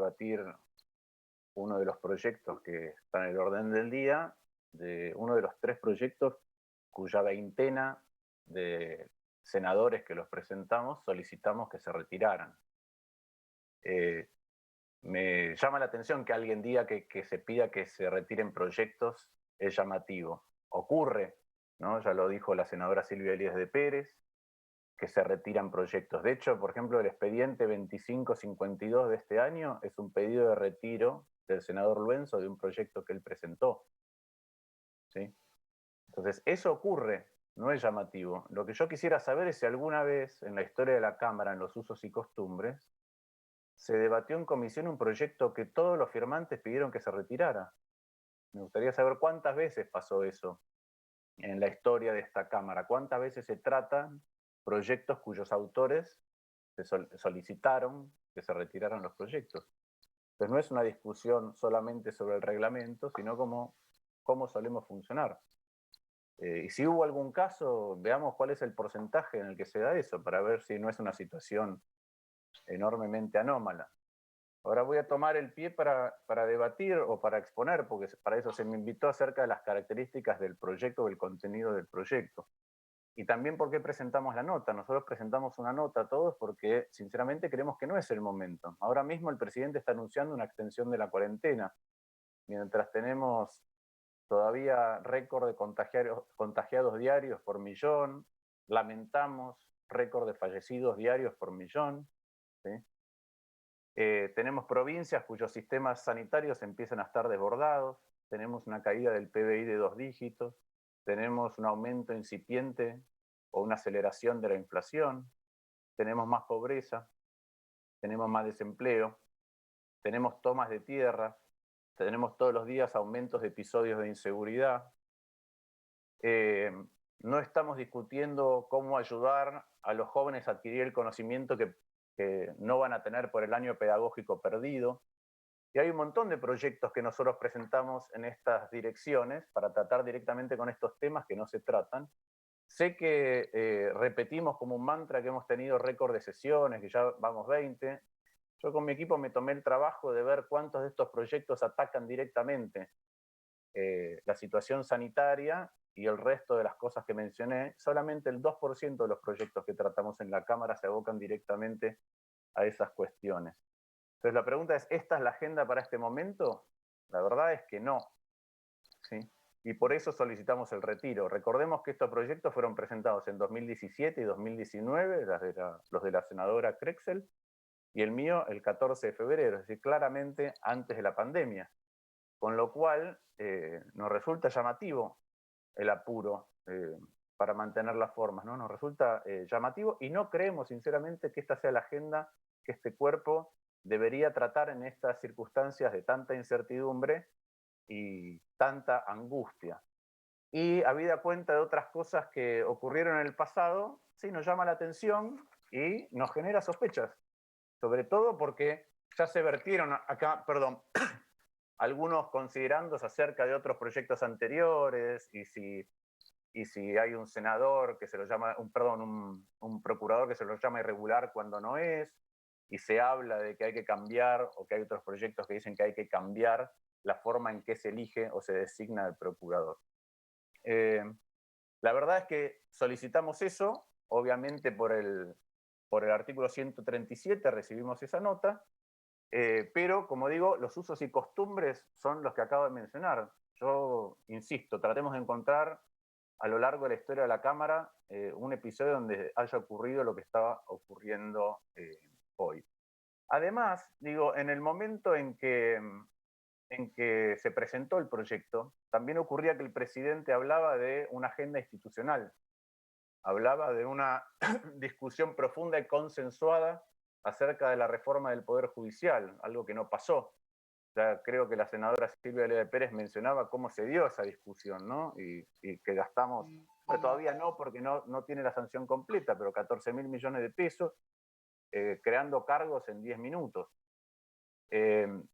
debatir uno de los proyectos que está en el orden del día, de uno de los tres proyectos cuya veintena de senadores que los presentamos solicitamos que se retiraran. Eh, Me llama la atención que alguien diga que se pida que se retiren proyectos, es llamativo. Ocurre, ¿no? Ya lo dijo la senadora Silvia Elías de Pérez, que se retiran proyectos. De hecho, por ejemplo, el expediente 2552 de este año es un pedido de retiro del senador Luenzo de un proyecto que él presentó, ¿sí? Entonces, eso ocurre, no es llamativo. Lo que yo quisiera saber es si alguna vez en la historia de la Cámara, en los usos y costumbres, se debatió en comisión un proyecto que todos los firmantes pidieron que se retirara. Me gustaría saber cuántas veces pasó eso en la historia de esta Cámara, cuántas veces se tratan proyectos cuyos autores solicitaron que se retiraran los proyectos. Entonces no es una discusión solamente sobre el reglamento, sino cómo solemos funcionar. Y si hubo algún caso, veamos cuál es el porcentaje en el que se da eso, para ver si no es una situación enormemente anómala. Ahora voy a tomar el pie para debatir o para exponer, porque para eso se me invitó acerca de las características del proyecto o el contenido del proyecto. Y también por qué presentamos la nota. Nosotros presentamos una nota todos porque sinceramente creemos que no es el momento. Ahora mismo el presidente está anunciando una extensión de la cuarentena, mientras tenemos todavía récord de contagiados diarios por millón, lamentamos récord de fallecidos diarios por millón, ¿sí? Tenemos provincias cuyos sistemas sanitarios empiezan a estar desbordados, tenemos una caída del PBI de 2 dígitos, tenemos un aumento incipiente o una aceleración de la inflación, tenemos más pobreza, tenemos más desempleo, tenemos tomas de tierras, tenemos todos los días aumentos de episodios de inseguridad. Eh, no estamos discutiendo cómo ayudar a los jóvenes a adquirir el conocimiento que no van a tener por el año pedagógico perdido. Y hay un montón de proyectos que nosotros presentamos en estas direcciones para tratar directamente con estos temas que no se tratan. Sé que repetimos como un mantra que hemos tenido récord de sesiones, que ya vamos 20. Yo con mi equipo me tomé el trabajo de ver cuántos de estos proyectos atacan directamente la situación sanitaria y el resto de las cosas que mencioné. Solamente el 2% de los proyectos que tratamos en la Cámara se abocan directamente a esas cuestiones. Entonces la pregunta es, ¿esta es la agenda para este momento? La verdad es que no, ¿sí? Y por eso solicitamos el retiro. Recordemos que estos proyectos fueron presentados en 2017 y 2019, los de la senadora Krexel, y el mío el 14 de febrero, es decir, claramente antes de la pandemia. Con lo cual nos resulta llamativo el apuro para mantener las formas, ¿no? Nos resulta llamativo y no creemos sinceramente que esta sea la agenda que este cuerpo debería tratar en estas circunstancias de tanta incertidumbre y tanta angustia. Y habida cuenta de otras cosas que ocurrieron en el pasado, sí nos llama la atención y nos genera sospechas, sobre todo porque ya se vertieron acá, perdón, algunos considerandos acerca de otros proyectos anteriores y si hay un senador que se lo llama, un procurador que se lo llama irregular cuando no es, y se habla de que hay que cambiar o que hay otros proyectos que dicen que hay que cambiar la forma en que se elige o se designa el procurador. La verdad es que solicitamos eso, obviamente por el artículo 137 recibimos esa nota, pero, como digo, los usos y costumbres son los que acabo de mencionar. Yo insisto, tratemos de encontrar a lo largo de la historia de la Cámara un episodio donde haya ocurrido lo que estaba ocurriendo hoy. Además, digo, en el momento en que se presentó el proyecto, también ocurría que el presidente hablaba de una agenda institucional, hablaba de una discusión profunda y consensuada acerca de la reforma del Poder Judicial, algo que no pasó. Ya creo que la senadora Silvia Elena Pérez mencionaba cómo se dio esa discusión, ¿no? Y que gastamos, bueno, todavía no, porque no tiene la sanción completa, pero 14.000 millones de pesos creando cargos en 10 minutos.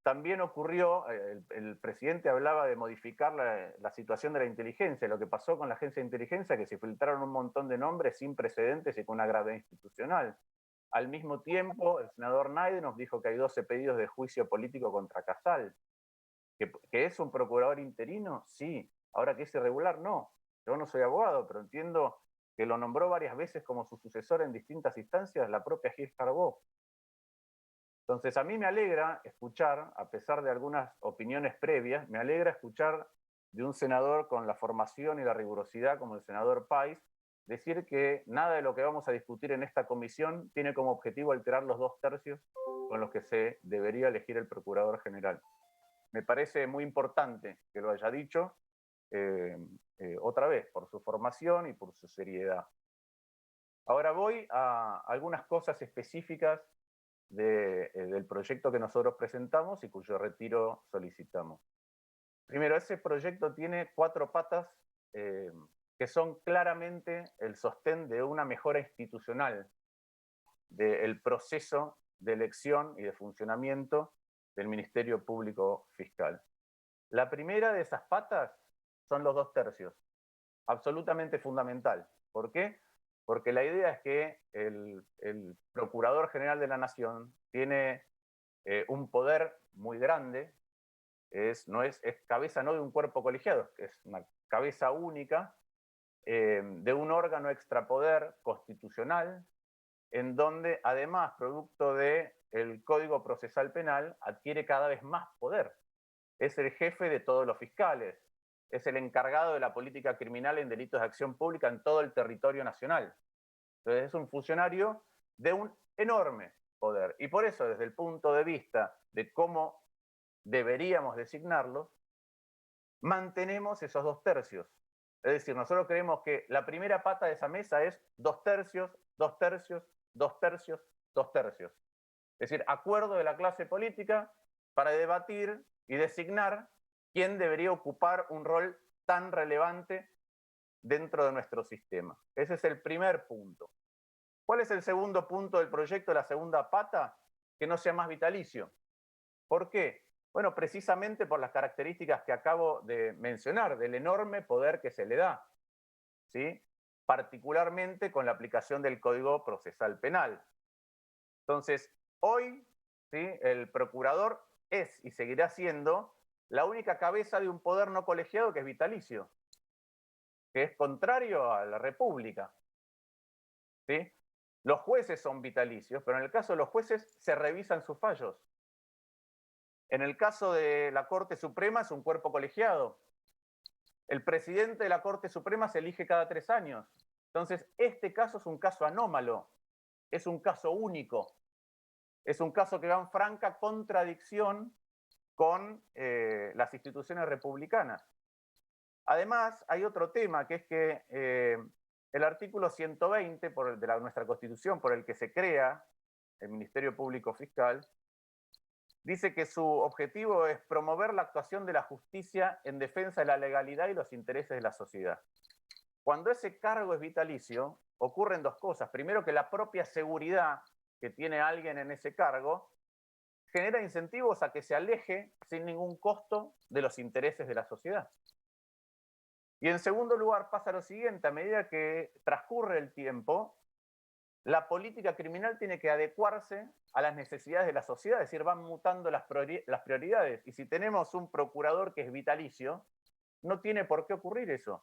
También ocurrió, el presidente hablaba de modificar la situación de la inteligencia. Lo que pasó con la agencia de inteligencia, que se filtraron un montón de nombres sin precedentes y con una gravedad institucional. al mismo tiempo el senador Naide nos dijo que hay 12 pedidos de juicio político contra Casal. ¿Que es un procurador interino? Sí. Ahora, que es irregular, no. Yo no soy abogado, pero entiendo que lo nombró varias veces como su sucesor en distintas instancias la propia Gil Carbó. Entonces, a mí me alegra escuchar, a pesar de algunas opiniones previas, me alegra escuchar de un senador con la formación y la rigurosidad como el senador País, decir que nada de lo que vamos a discutir en esta comisión tiene como objetivo alterar los 2/3 con los que se debería elegir el procurador general. Me parece muy importante que lo haya dicho, otra vez, por su formación y por su seriedad. Ahora voy a algunas cosas específicas del proyecto que nosotros presentamos y cuyo retiro solicitamos. Primero, ese proyecto tiene 4 patas que son claramente el sostén de una mejora institucional del proceso de elección y de funcionamiento del Ministerio Público Fiscal. La primera de esas patas son los 2/3, absolutamente fundamental. ¿Por qué? Porque la idea es que el Procurador General de la Nación tiene un poder muy grande, es cabeza no de un cuerpo colegiado, es una cabeza única de un órgano extrapoder constitucional, en donde además, producto del Código Procesal Penal, adquiere cada vez más poder. Es el jefe de todos los fiscales, es el encargado de la política criminal en delitos de acción pública en todo el territorio nacional. Entonces es un funcionario de un enorme poder. Y por eso, desde el punto de vista de cómo deberíamos designarlos, mantenemos esos 2/3. Es decir, nosotros creemos que la primera pata de esa mesa es 2/3, 2/3, 2/3, 2/3. Es decir, acuerdo de la clase política para debatir y designar quién debería ocupar un rol tan relevante dentro de nuestro sistema. Ese es el primer punto. ¿Cuál es el segundo punto del proyecto, la segunda pata? Que no sea más vitalicio. ¿Por qué? Bueno, precisamente por las características que acabo de mencionar, del enorme poder que se le da, ¿sí? Particularmente con la aplicación del Código Procesal Penal. Entonces, hoy, ¿sí?, el procurador es y seguirá siendo la única cabeza de un poder no colegiado que es vitalicio, que es contrario a la República, ¿sí? Los jueces son vitalicios, pero en el caso de los jueces se revisan sus fallos. En el caso de la Corte Suprema es un cuerpo colegiado. El presidente de la Corte Suprema se elige cada 3 años. Entonces, este caso es un caso anómalo, es un caso único, es un caso que va en franca contradicción con las instituciones republicanas. Además, hay otro tema, que es que el artículo 120 de nuestra Constitución, por el que se crea el Ministerio Público Fiscal, dice que su objetivo es promover la actuación de la justicia en defensa de la legalidad y los intereses de la sociedad. Cuando ese cargo es vitalicio, ocurren 2 cosas. Primero, que la propia seguridad que tiene alguien en ese cargo genera incentivos a que se aleje sin ningún costo de los intereses de la sociedad. Y en segundo lugar pasa lo siguiente: a medida que transcurre el tiempo, la política criminal tiene que adecuarse a las necesidades de la sociedad, es decir, van mutando las prioridades. Y si tenemos un procurador que es vitalicio, no tiene por qué ocurrir eso.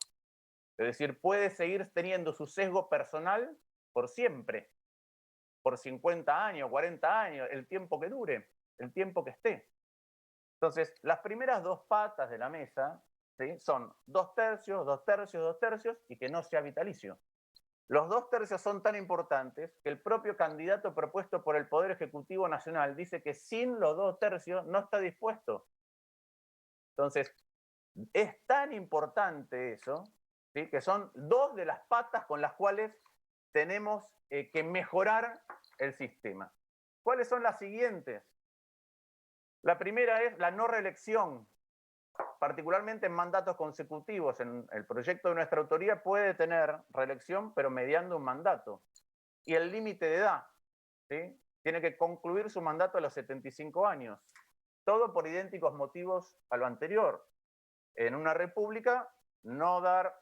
Es decir, puede seguir teniendo su sesgo personal por siempre, por 50 años, 40 años, el tiempo que dure, el tiempo que esté. Entonces, las primeras 2 patas de la mesa, ¿sí?, son 2/3, 2/3, 2/3 y que no sea vitalicio. Los 2/3 son tan importantes que el propio candidato propuesto por el Poder Ejecutivo Nacional dice que sin los 2/3 no está dispuesto. Entonces, es tan importante eso, ¿sí?, que son 2 de las patas con las cuales tenemos que mejorar el sistema. ¿Cuáles son las siguientes? La primera es la no reelección, particularmente en mandatos consecutivos. En el proyecto de nuestra autoría puede tener reelección, pero mediando un mandato. Y el límite de edad, ¿sí?, tiene que concluir su mandato a los 75 años. Todo por idénticos motivos a lo anterior. En una república, no dar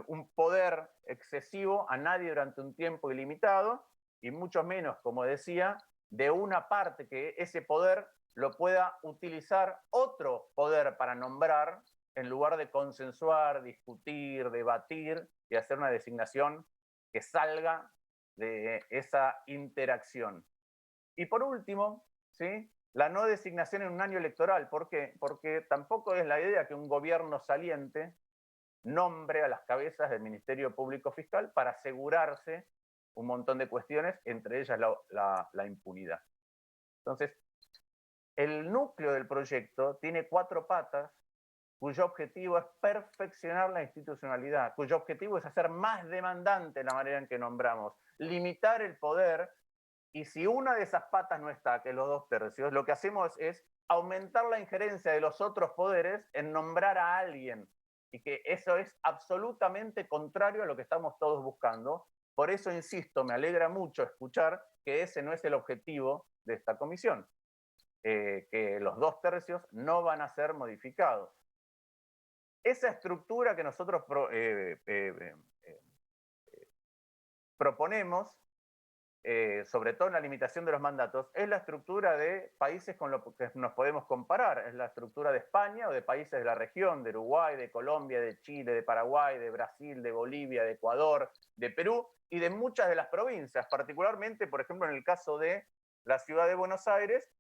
un poder excesivo a nadie durante un tiempo ilimitado, y mucho menos, como decía, de una parte que ese poder lo pueda utilizar otro poder para nombrar en lugar de consensuar, discutir, debatir y hacer una designación que salga de esa interacción. Y por último, ¿sí?, la no designación en un año electoral. ¿Por qué? Porque tampoco es la idea que un gobierno saliente nombre a las cabezas del Ministerio Público Fiscal para asegurarse un montón de cuestiones, entre ellas la impunidad. Entonces, el núcleo del proyecto tiene 4 patas, cuyo objetivo es perfeccionar la institucionalidad, cuyo objetivo es hacer más demandante la manera en que nombramos, limitar el poder, y si una de esas patas no está, que es los 2/3, lo que hacemos es aumentar la injerencia de los otros poderes en nombrar a alguien, y que eso es absolutamente contrario a lo que estamos todos buscando. Por eso, insisto, me alegra mucho escuchar que ese no es el objetivo de esta comisión, que los 2/3 no van a ser modificados. Esa estructura que nosotros proponemos, sobre todo en la limitación de los mandatos, es la estructura de países con los que nos podemos comparar. Es la estructura de España o de países de la región, de Uruguay, de Colombia, de Chile, de Paraguay, de Brasil, de Bolivia, de Ecuador, de Perú y de muchas de las provincias, particularmente, por ejemplo, en el caso de la ciudad de Buenos Aires,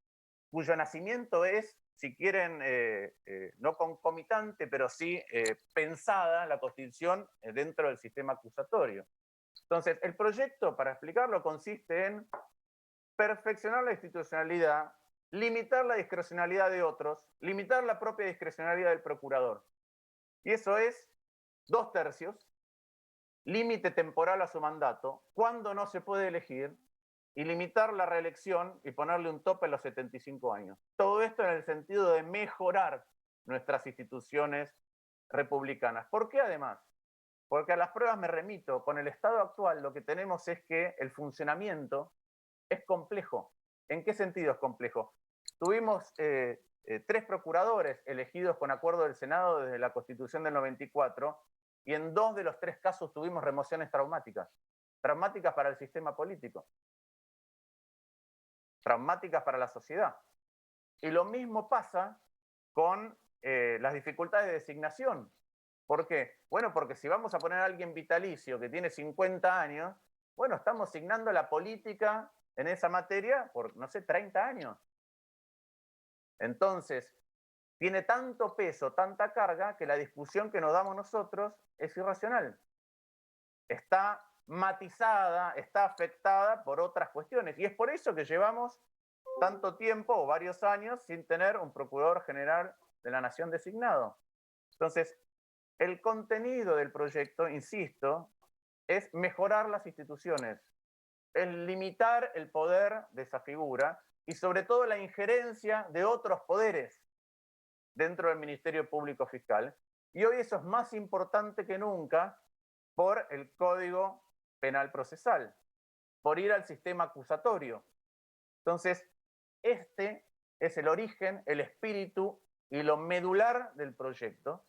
cuyo nacimiento es, si quieren, no concomitante, pero sí pensada la Constitución dentro del sistema acusatorio. Entonces, el proyecto, para explicarlo, consiste en perfeccionar la institucionalidad, limitar la discrecionalidad de otros, limitar la propia discrecionalidad del procurador. Y eso es 2/3, límite temporal a su mandato, cuando no se puede elegir, y limitar la reelección y ponerle un tope a los 75 años. Todo esto en el sentido de mejorar nuestras instituciones republicanas. ¿Por qué además? Porque a las pruebas me remito. Con el estado actual lo que tenemos es que el funcionamiento es complejo. ¿En qué sentido es complejo? Tuvimos 3 procuradores elegidos con acuerdo del Senado desde la Constitución del 94, y en 2 de los 3 casos tuvimos remociones traumáticas. Traumáticas para el sistema político, traumáticas para la sociedad. Y lo mismo pasa con las dificultades de designación. ¿Por qué? Bueno, porque si vamos a poner a alguien vitalicio que tiene 50 años, bueno, estamos asignando la política en esa materia por, no sé, 30 años. Entonces, tiene tanto peso, tanta carga, que la discusión que nos damos nosotros es irracional. Está matizada, está afectada por otras cuestiones. Y es por eso que llevamos tanto tiempo o varios años sin tener un procurador general de la nación designado. Entonces, el contenido del proyecto, insisto, es mejorar las instituciones, es limitar el poder de esa figura y sobre todo la injerencia de otros poderes dentro del Ministerio Público Fiscal. Y hoy eso es más importante que nunca por el Código Penal Procesal, por ir al sistema acusatorio. Entonces, este es el origen, el espíritu y lo medular del proyecto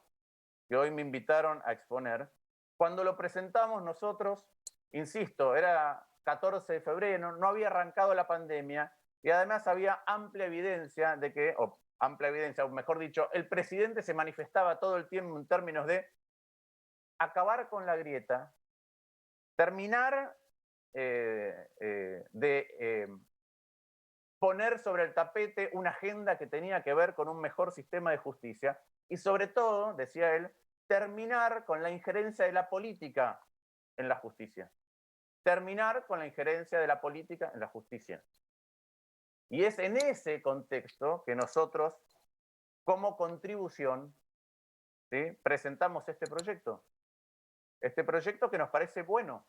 que hoy me invitaron a exponer. Cuando lo presentamos nosotros, insisto, era 14 de febrero, no había arrancado la pandemia y además había amplia evidencia de que, o amplia evidencia, o mejor dicho, el presidente se manifestaba todo el tiempo en términos de acabar con la grieta, terminar de poner sobre el tapete una agenda que tenía que ver con un mejor sistema de justicia y sobre todo, decía él, terminar con la injerencia de la política en la justicia. Terminar con la injerencia de la política en la justicia. Y es en ese contexto que nosotros, como contribución, ¿sí?, presentamos este proyecto. Este proyecto que nos parece bueno,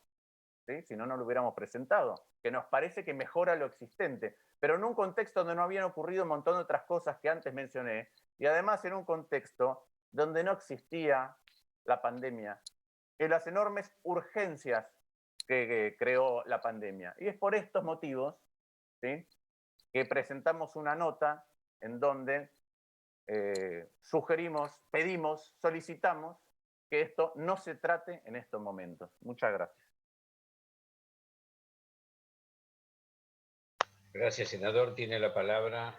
¿sí?, si no, no lo hubiéramos presentado, que nos parece que mejora lo existente, pero en un contexto donde no habían ocurrido un montón de otras cosas que antes mencioné, y además en un contexto donde no existía la pandemia y las enormes urgencias que creó la pandemia. Y es por estos motivos, ¿sí?, que presentamos una nota en donde sugerimos, pedimos, solicitamos que esto no se trate en estos momentos. Muchas gracias. Gracias, senador. Tiene la palabra